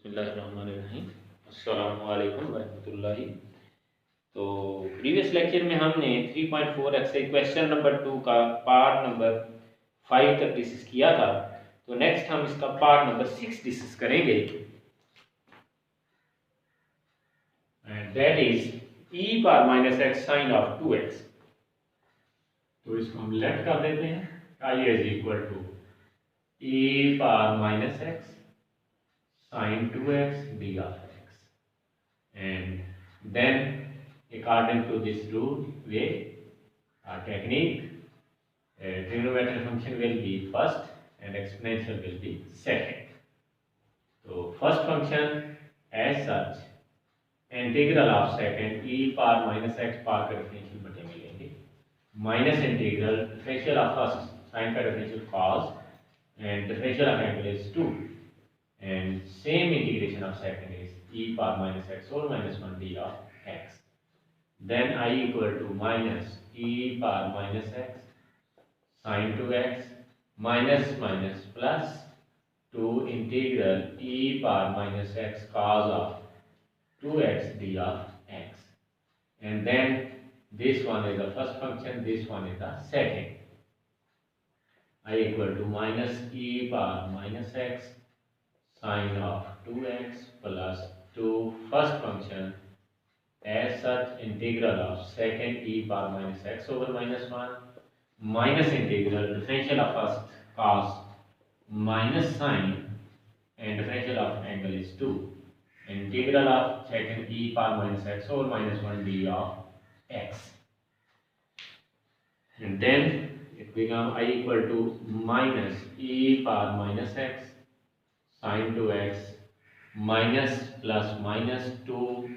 बिस्मिल्लाहिर्रहमानिर्रहीम। अस्सलामु अलैकुम वरहमतुल्लाहि। तो प्रीवियस लेक्चर में हमने 3.4 एक्सरसाइज क्वेश्चन नंबर 2 का पार्ट नंबर 5 तक डिस्कस किया था। तो नेक्स्ट हम इसका पार्ट नंबर 6 डिस्कस करेंगे, and that is e power minus x sine of 2x। तो इसको हम लेट कर देते हैं। i is equal to e power minus x sin 2x d of x, and then according to this rule way technique, trigonometric function will be first and exponential will be second. So first function as such integral of second e power minus x power का differential बटे मिलेंगे, minus integral differential of first sine का differential cos and differential of angle is 2, and same integration of second is e power minus x or minus 1 d of x. Then I equal to minus e power minus x sin 2x minus minus plus 2 integral e power minus x cos of 2x d of x. And then this one is the first function, this one is the second. I equal to minus e power minus x sin of 2x plus 2 first function as such integral of second e power minus x over minus 1 minus integral differential of first cos minus sine and differential of angle is 2, integral of second e power minus x over minus 1 d of x, and then it become I equal to minus e power minus x sin 2x minus plus minus 2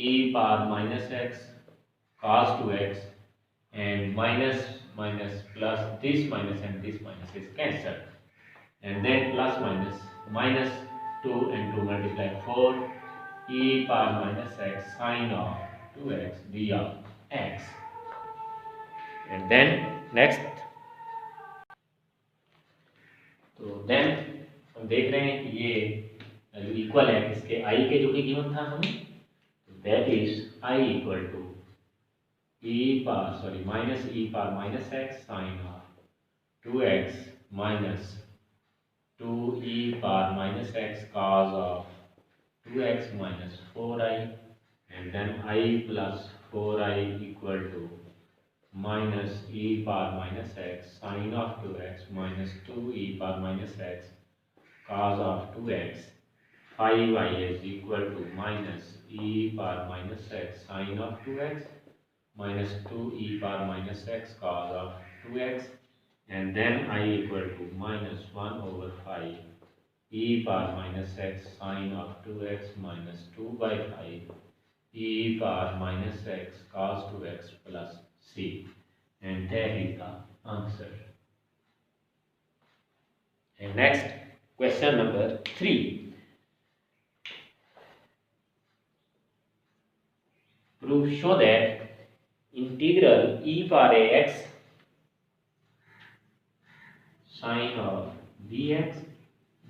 e power minus x cos 2x, and minus minus plus this minus and this minus is cancelled, and then plus minus minus 2 and 2 multiply 4 e power minus x sin of 2x d of x. And then next, तो then हम देख रहे हैं कि ये equal है इसके i के जो कि गिवन था हमें, that is i equal to minus e power minus x sine of 2x minus 2e power minus x cos of 2x minus 4i, and then i plus 4i equal to minus e power minus x sin of 2x minus 2e power minus x cos of 2x. 5i is equal to minus e power minus x sin of 2x minus 2e power minus x cos of 2x, and then I equal to minus 1 over 5 e power minus x sin of 2x minus 2 by 5 e power minus x cos 2x plus c, and that is the answer. And next, question number 3. Show that integral e power ax sin of bx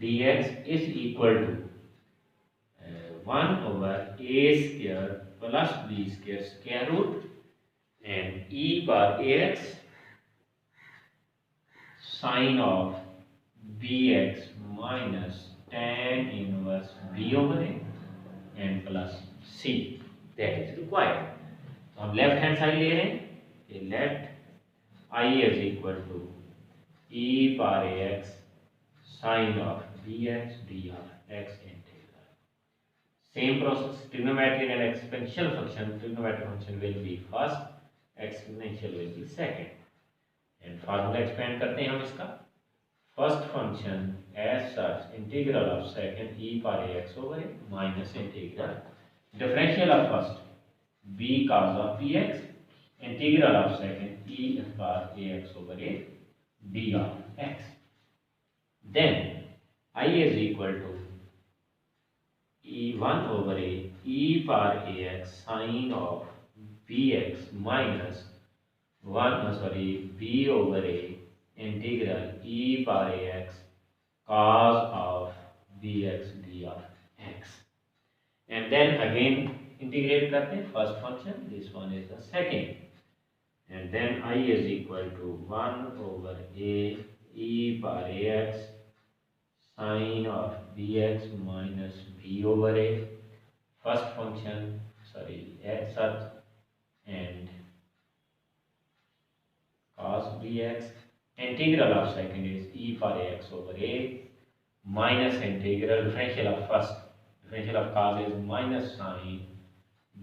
dx is equal to 1 over a square plus b square square root and e power ax sin of bx minus tan inverse b over a and plus c, that is required. तो हम left hand side ले रहे हैं, ये left i is equal to e power ax sin of bx d of x integral. Same process, trigonometric and exponential function. Trigonometric function will be first, exponential will be second, and formula expand करते हैं हम इसका. First function as such integral of second e power ax over a minus integral differential of first b cos of bx integral of second e power ax over a d of x. Then I is equal to e1 over a e power ax sin of bx minus b over a integral e power ax cos of bx d of and then again integrate करते हैं first function, this one is the second, and then I is equal to 1 over a e power ax sine of bx minus b over a first function, sorry, x such, and cos bx, integral of second is e power ax over a minus integral differential of first, differential of cos is minus sine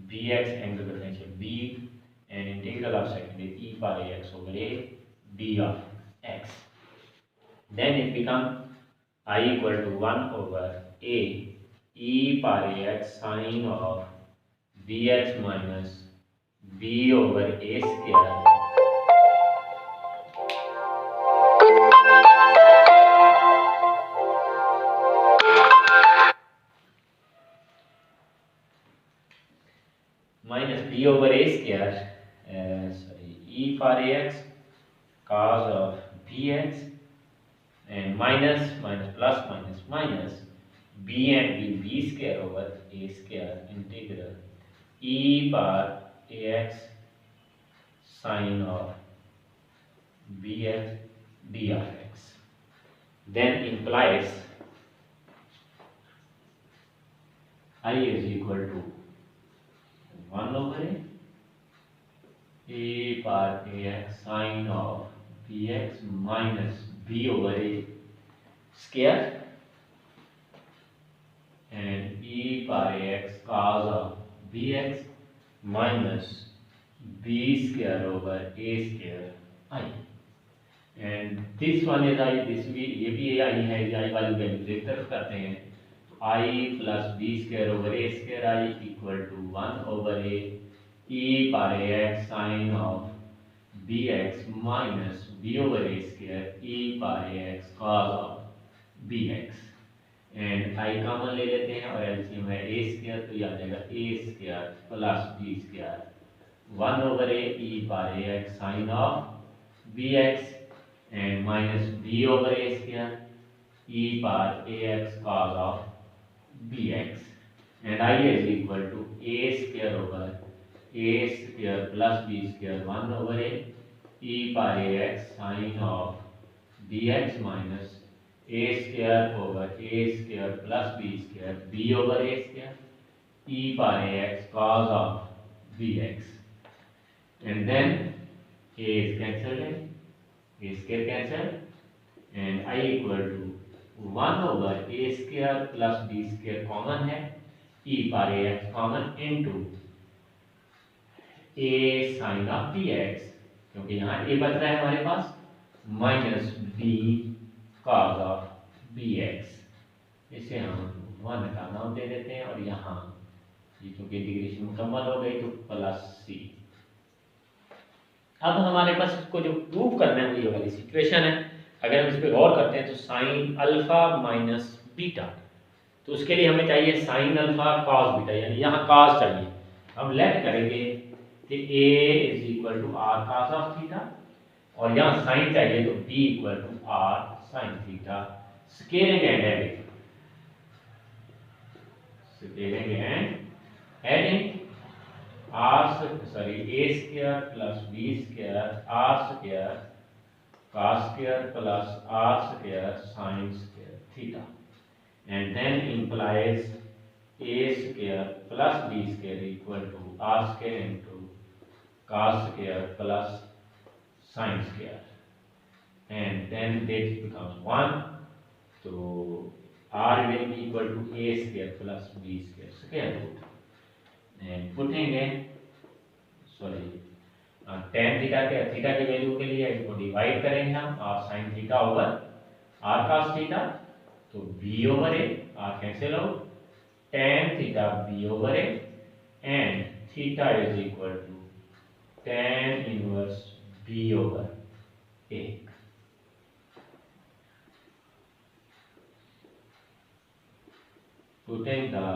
bx angle differential b, and integral of second is e power ax over a b of x. Then it becomes I equal to 1 over a e power ax sine of bx minus b over a square minus b over a square, sorry, e power ax cos of bx, and minus minus plus minus minus b and b square over a square integral e power ax sine of bx d of x, then implies I is equal to 1 over a power ax sine of bx minus b over a square, and e power ax cos of bx minus b square over a square I, and this one is I, this भी ये भी I है, I वाली value एक तरफ करते हैं, I plus b square over a square I equal to 1 over a e power ax sine of bx minus b over a square e power ax cos of bx, and I common ले लेते हैं और LCM है a square, तो ये आ जाएगा a square plus b square 1 over a e power ax sin of bx and minus b over a square e power ax cos of bx, and I is equal to a square over a square plus b square 1 over a e power ax sin of bx minus a square over a square plus b square b over a square e power ax cos of bx, and then a is cancelled, a square cancelled, and I equal to 1 over a square plus b square common है, e power ax common into a sin of bx, क्योंकि यहाँ a बच रहा है हमारे पास, minus b cos of bx, इसे हम 1 का नाम दे देते हैं, और यहाँ ये क्योंकि इंटीग्रेशन मुकम्मल हो गई तो प्लस c। अब हमारे पास इसको जो प्रूव करना है वो ये वाली सिचुएशन है, अगर हम इस पर गौर करते हैं तो साइन अल्फा माइनस बीटा, तो उसके लिए हमें चाहिए साइन अल्फा कॉस बीटा, यानी यहाँ कॉस चाहिए, हम लेट करेंगे तो a is equal to r cos of theta, और यहाँ साइन चाहिए तो b equal to r sine theta, scaling and adding, scaling and adding r sorry a square plus b square r square cos square plus r square sin square theta, and then implies a square plus b square equal to r square into cos square plus sin square, and then this becomes 1, so r will be equal to a square plus b square square root, and putting in tan theta के value के लिए इसको divide करेंगे हम और sin theta over r cos theta, तो b over a r cancel out, tan theta b over a, and theta is equal to tan inverse b over a। Putting the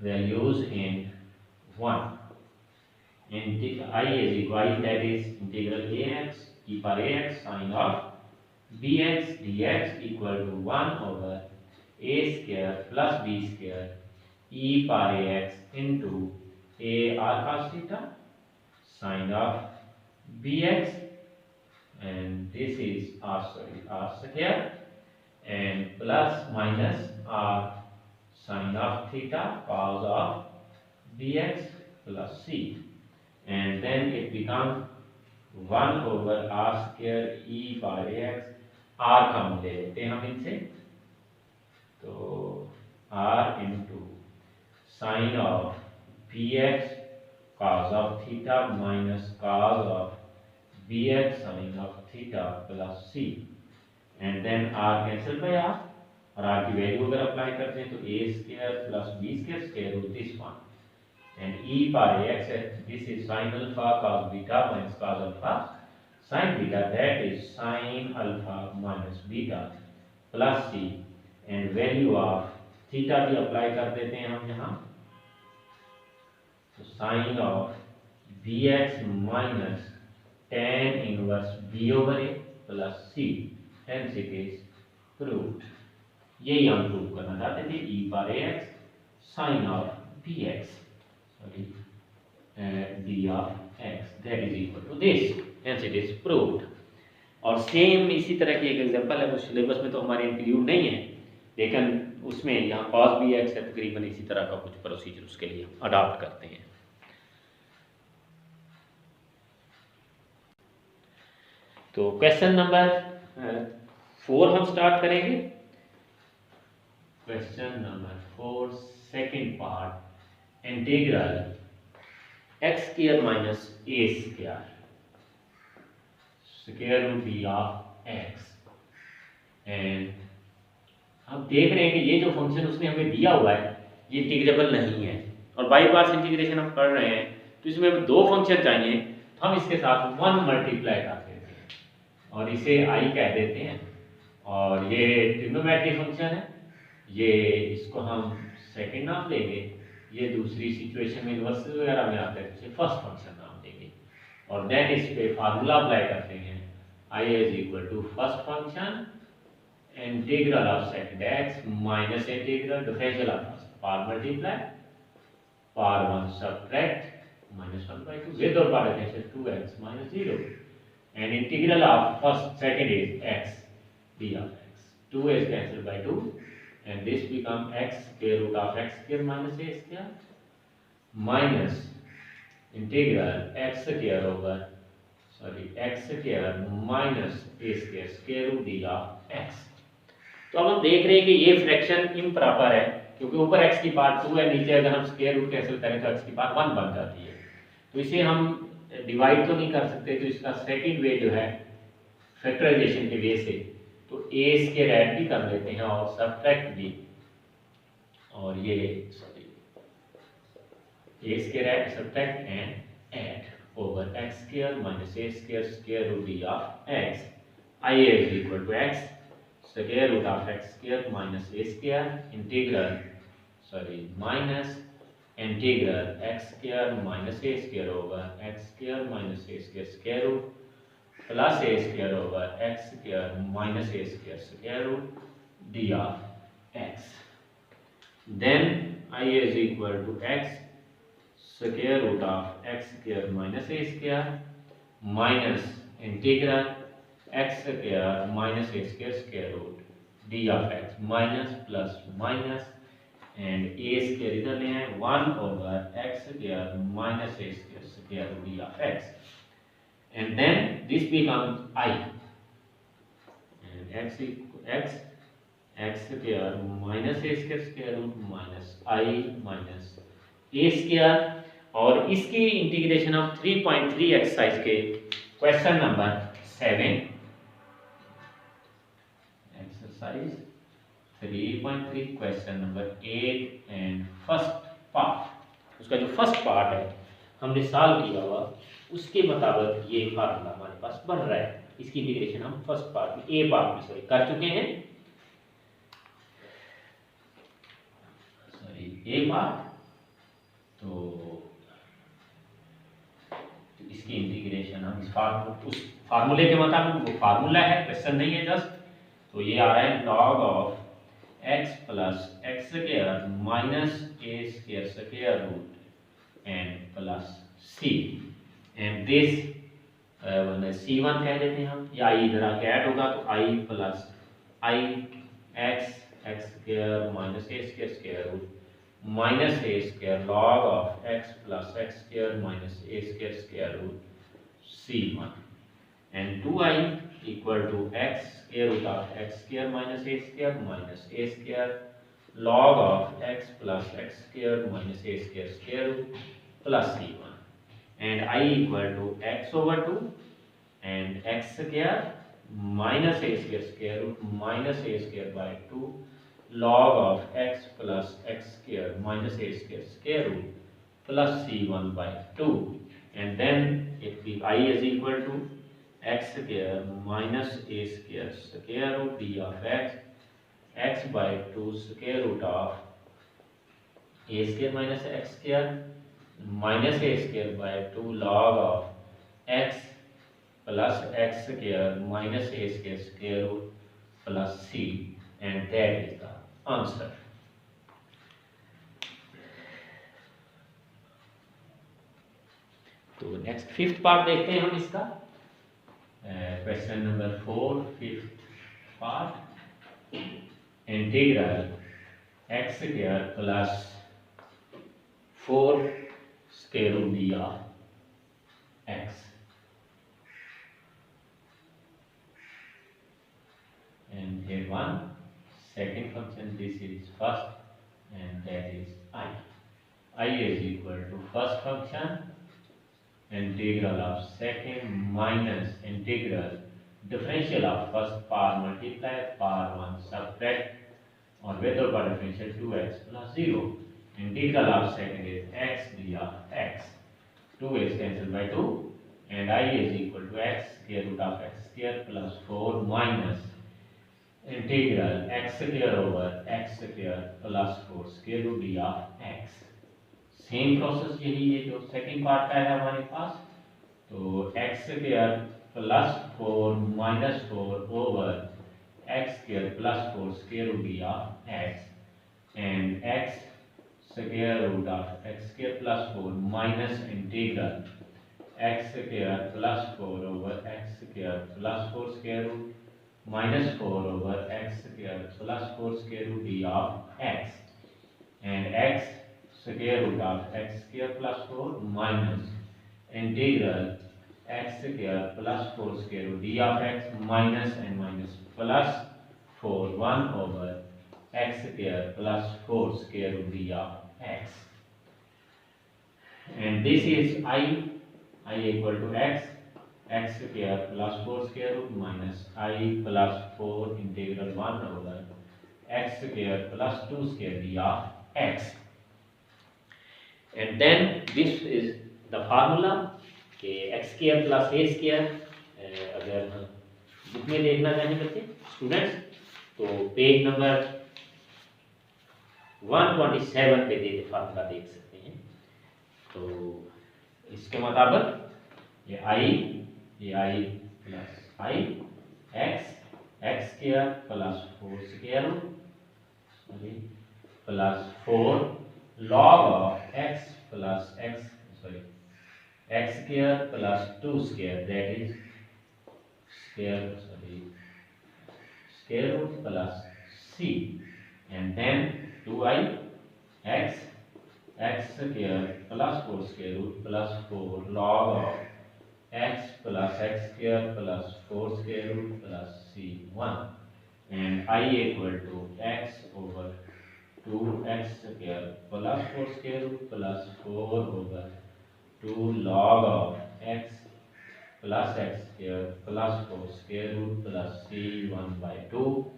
values in 1, I is equal, that is integral ax e power ax sin of bx dx equal to 1 over a square plus b square e power ax into a r cos theta sin of bx, and this is r square and plus minus r sin of theta cos of bx plus c, and then it becomes 1 over r square e power x, r कम ले लेते हैं हम इनसे, तो r into sine of bx cos of theta minus cos of bx sin of theta plus c, and then r cancel by r, और r की value अगर apply करते हैं तो a square plus b square square root this one, and e power ax, this is sin alpha cos beta minus cos alpha sin beta, that is sin alpha minus beta plus c, and value of theta भी apply कर देते हैं हम यहाँ, तो sin of bx minus tan inverse b over a plus c, hence it is proved. यही हम prove करना चाहते थे, e power ax sin of bx, sorry, d of x, that is equal to this, hence it is proved. और same इसी तरह की एक एग्जांपल है, वो सिलेबस में तो हमारे इंक्लूड नहीं है, लेकिन उसमें यहाँ cos bx है, तकरीबन इसी तरह का कुछ प्रोसीजर उसके लिए अडॉप्ट करते हैं। तो क्वेश्चन नंबर 4 हम स्टार्ट करेंगे। Question number 4 second part, integral x square minus a square square root b of x, and हम देख रहे हैं कि ये जो फंक्शन उसने हमें दिया हुआ है ये इंटीग्रेबल नहीं है, और बाई पार्ट्स इंटीग्रेशन हम कर रहे हैं तो इसमें हमें दो फंक्शन चाहिए, तो हम इसके साथ 1 मल्टीप्लाई कर देते हैं और इसे i कह देते हैं, और ये ट्रिग्नोमेट्री फंक्शन है, ये इसको हम सेकंड नाम देंगे, ये दूसरी सिचुएशन में इनवर्स वगैरह में आता है तो इसे फर्स्ट फंक्शन नाम देंगे, और देन इस पे फार्मूला अप्लाई करते हैं, i is equal to first function integral of second x minus integral differential of first, power multiply power 1 subtract minus 1 by 2 with और power differential 2x minus 0, and integral of first second is x d of x, 2 is cancelled by 2 and this become x square root of x square minus a square minus integral x square over x square minus a square square root d of x। तो अब हम देख रहे हैं कि ये fraction improper है, क्योंकि ऊपर x की पार्ट 2 है, नीचे अगर हम स्क्वायर रूट कैंसिल करें तो x की पार्ट 1 बन जाती है, तो इसे हम डिवाइड तो नहीं कर सकते, तो इसका सेकंड वे जो है फैक्टराइजेशन के वे से, तो a स्क्वायर ऐड भी कर लेते हैं और सब्ट्रैक्ट भी, और ये a square add subtract and add over x square minus a square square root d of x, i is equal to x square root of x square minus a square integral minus integral x square minus a square over x square minus a square square root plus a square over x square minus a square square root d of x, then i is equal to x square root of x square minus a square minus integral x square minus a square square root d of x minus plus minus and a square इधर ले आए 1 over x square minus a square square root d of x, and then this becomes I, and x square minus a square square root minus I minus a square, और इसकी integration of 3.3 exercise के question number 7 exercise 3.3 question number 8 and first part, उसका जो first part है हमने solve किया हुआ, उसके मुताबिक ये फार्मूला हमारे पास बन रहा है, इसकी इंटीग्रेशन हम फर्स्ट पार्ट में ए पार्ट में सॉरी कर चुके हैं, ए पार्ट, तो इसकी इंटीग्रेशन हम इस उस फार्मूले के मुताबिक, वो फार्मूला है, क्वेश्चन नहीं है जस्ट, तो ये आ रहा है log of x plus x square minus a square square root and plus C, and this C1 कह देते हैं हम, या आई इधर आके ऐड होगा तो i plus i x square minus a square square root minus a square log of x plus x square minus a square square root C1, and 2i equal to x square root of x square minus a square log of x plus x square minus a square square root plus C1, and I equal to x over 2 and x square minus a square square root minus a square by 2 log of x plus x square minus a square square root plus C1 by 2, and then if I is equal to x square minus a square square root d of x by 2 square root of a square minus x square minus a square by 2 log of x plus x square minus a square square root plus c, and that is the answer. तो next fifth part देखते हैं हम इसका, question number 4 fifth part, integral x स्क्वायर plus 4 square root d of x, and here one second function, this is first and that is I is equal to first function integral of second minus integral differential of first power multiply power 1 subtract or with or by differential 2x plus 0. Integral of second is x d of x. 2 is cancelled by 2 and I is equal to x square root of x square plus 4 minus integral x square over x square plus 4 square root d of x. Same process यही है जो second part का है हमारे पास, तो x स्क्वायर plus 4 minus 4 over x स्क्वायर plus 4 square root d of x and x square root of x square plus 4 minus integral x square plus 4 over x square plus 4 square root minus 4 over x square plus 4 square root d of x, and x square root of x square plus 4 minus integral x square plus 4 square root d of x minus and minus plus 4 1 over x square plus 4 square root d of x, and this is I equal to x square plus 4 square root minus I plus 4 integral 1 over x square plus 2 square d of x, and then this is the formula कि x square plus a square, अगर book में देखना चाहें बच्चे students तो page number 127 पे दे formula देख सकते हैं। तो इसके मुताबिक ये i plus i x square plus 4 square plus 4 log of x plus x square plus 2 square, that is square root plus c, and then 2i x square plus 4 square root plus 4 log of x plus x square plus 4 square root plus c1, and I equal to x over 2x square plus 4 square root plus 4 over 2 log of x plus x square plus 4 square root plus c1 by 2,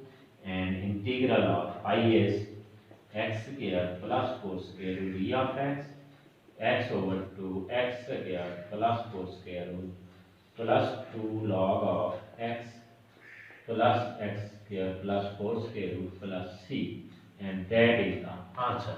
and integral of I is x square plus 4 square root d of x over 2x square plus 4 square root plus 2 log of x plus x square plus 4 square root plus c, and that is the answer.